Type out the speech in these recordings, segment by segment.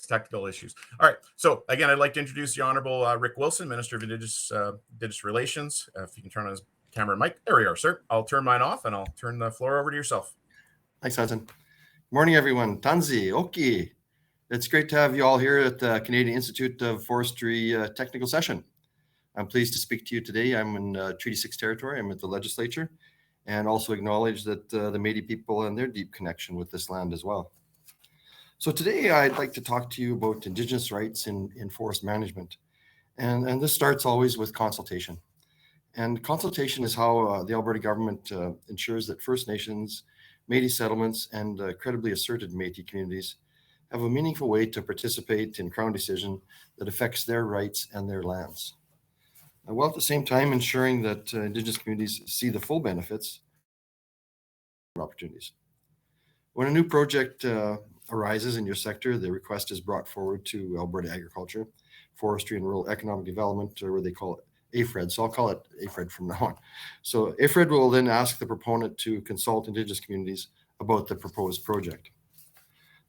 technical issues. All right. So again, I'd like to introduce the Honorable Rick Wilson, Minister of Indigenous Relations. If you can turn on his camera and mic. There we are, sir. I'll turn mine off and I'll turn the floor over to yourself. Thanks, Hudson. Good morning, everyone. Tanzi, Oki. It's great to have you all here at the Canadian Institute of Forestry technical session. I'm pleased to speak to you today. I'm in Treaty 6 territory. I'm at the legislature, and also acknowledge that the Métis people and their deep connection with this land as well. So today I'd like to talk to you about Indigenous rights in forest management. And this starts always with consultation. And consultation is how the Alberta government ensures that First Nations, Métis settlements, and credibly asserted Métis communities have a meaningful way to participate in Crown decision that affects their rights and their lands, while at the same time ensuring that Indigenous communities see the full benefits and opportunities. When a new project arises in your sector, the request is brought forward to Alberta Agriculture, Forestry and Rural Economic Development, or what they call it, AFRED. So I'll call it AFRED from now on. So AFRED will then ask the proponent to consult Indigenous communities about the proposed project.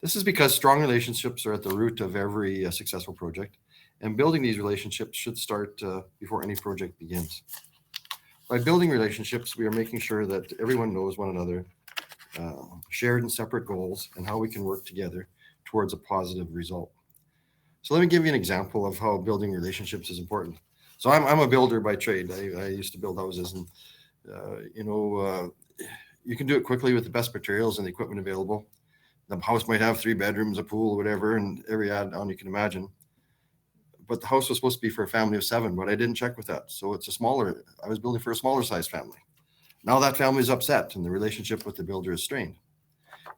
This is because strong relationships are at the root of every successful project, and building these relationships should start before any project begins. By building relationships, we are making sure that everyone knows one another, shared and separate goals, and how we can work together towards a positive result. So let me give you an example of how building relationships is important. So I'm a builder by trade. I used to build houses, and you can do it quickly with the best materials and the equipment available. The house might have 3 bedrooms, a pool, whatever, and every add-on you can imagine. But the house was supposed to be for a family of 7, but I didn't check with that. So I was building for a smaller size family. Now that family is upset and the relationship with the builder is strained.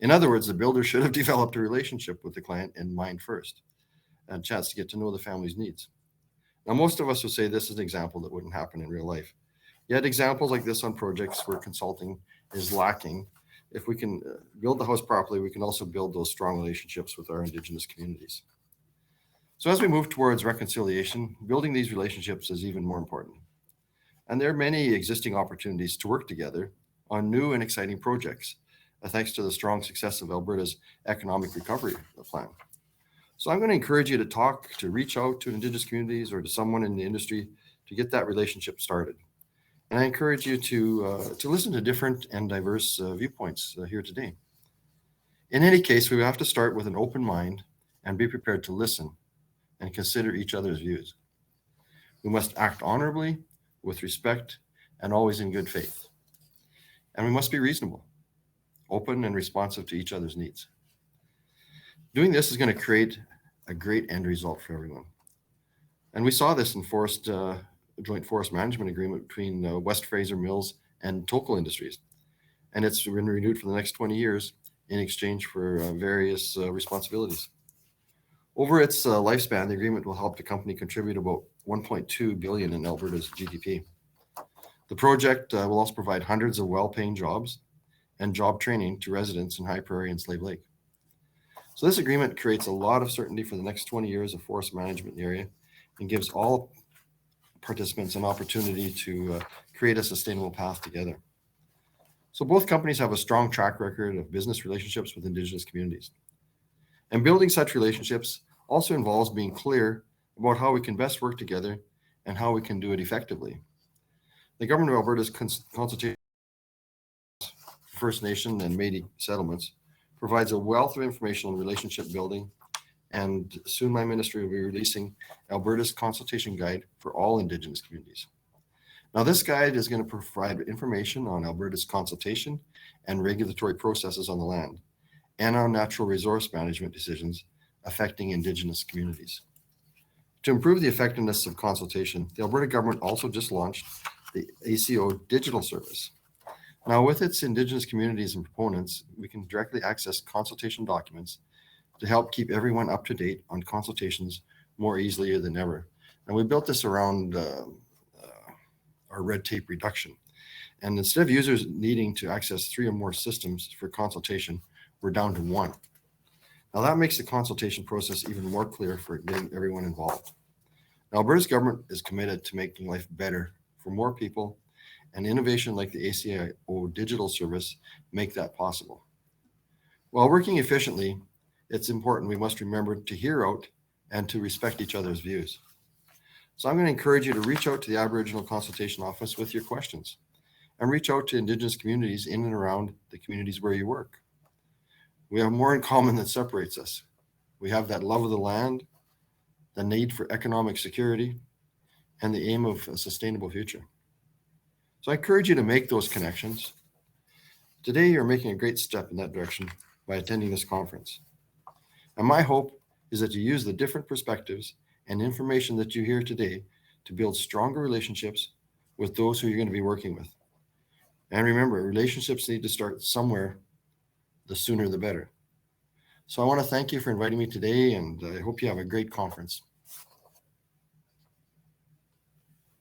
In other words, the builder should have developed a relationship with the client in mind first, and a chance to get to know the family's needs. Now, most of us would say this is an example that wouldn't happen in real life. Yet examples like this on projects where consulting is lacking. If we can build the house properly, we can also build those strong relationships with our Indigenous communities. So as we move towards reconciliation, building these relationships is even more important. And there are many existing opportunities to work together on new and exciting projects, thanks to the strong success of Alberta's economic recovery plan. So I'm going to encourage you to reach out to Indigenous communities or to someone in the industry to get that relationship started. And I encourage you to listen to different and diverse viewpoints here today. In any case, we have to start with an open mind and be prepared to listen and consider each other's views. We must act honorably, with respect, and always in good faith. And we must be reasonable, open, and responsive to each other's needs. Doing this is going to create a great end result for everyone. And we saw this in joint forest management agreement between West Fraser Mills and Tokal Industries. And it's been renewed for the next 20 years in exchange for various responsibilities. Over its lifespan, the agreement will help the company contribute about $1.2 billion in Alberta's GDP. The project will also provide hundreds of well-paying jobs and job training to residents in High Prairie and Slave Lake. So this agreement creates a lot of certainty for the next 20 years of forest management in the area and gives all participants an opportunity to create a sustainable path together. So both companies have a strong track record of business relationships with Indigenous communities. And building such relationships also involves being clear about how we can best work together and how we can do it effectively. The Government of Alberta's consultation First Nation and Métis settlements provides a wealth of information on relationship building, and soon my ministry will be releasing Alberta's consultation guide for all Indigenous communities. Now this guide is going to provide information on Alberta's consultation and regulatory processes on the land, and on natural resource management decisions affecting Indigenous communities. To improve the effectiveness of consultation, the Alberta government also just launched the ACO digital service. Now with its Indigenous communities and proponents, we can directly access consultation documents to help keep everyone up to date on consultations more easily than ever. And we built this around our red tape reduction. And instead of users needing to access 3 or more systems for consultation, we're down to 1. Now that makes the consultation process even more clear for getting everyone involved. Now, Alberta's government is committed to making life better for more people, and innovation like the ACO digital service make that possible. While working efficiently, it's important we must remember to hear out and to respect each other's views. So I'm going to encourage you to reach out to the Aboriginal Consultation Office with your questions, and reach out to Indigenous communities in and around the communities where you work. We have more in common than separates us. We have that love of the land, the need for economic security, and the aim of a sustainable future. So I encourage you to make those connections. Today, you're making a great step in that direction by attending this conference. And my hope is that you use the different perspectives and information that you hear today to build stronger relationships with those who you're going to be working with. And remember, relationships need to start somewhere. The sooner, the better. So I want to thank you for inviting me today, and I hope you have a great conference.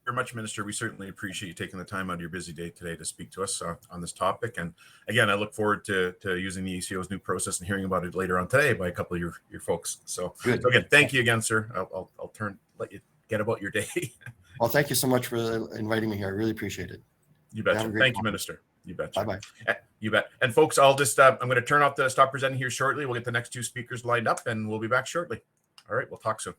Very much, Minister. We certainly appreciate you taking the time out of your busy day today to speak to us on this topic. And again, I look forward to using the ACO's new process and hearing about it later on today by a couple of your folks. So again, thank you again, sir. I'll let you get about your day. Well, thank you so much for inviting me here. I really appreciate it. You betcha. Thank you, Minister. You betcha. Bye-bye. You bet. And folks, I'll just, I'm going to turn off stop presenting here shortly. We'll get the next two speakers lined up and we'll be back shortly. All right. We'll talk soon.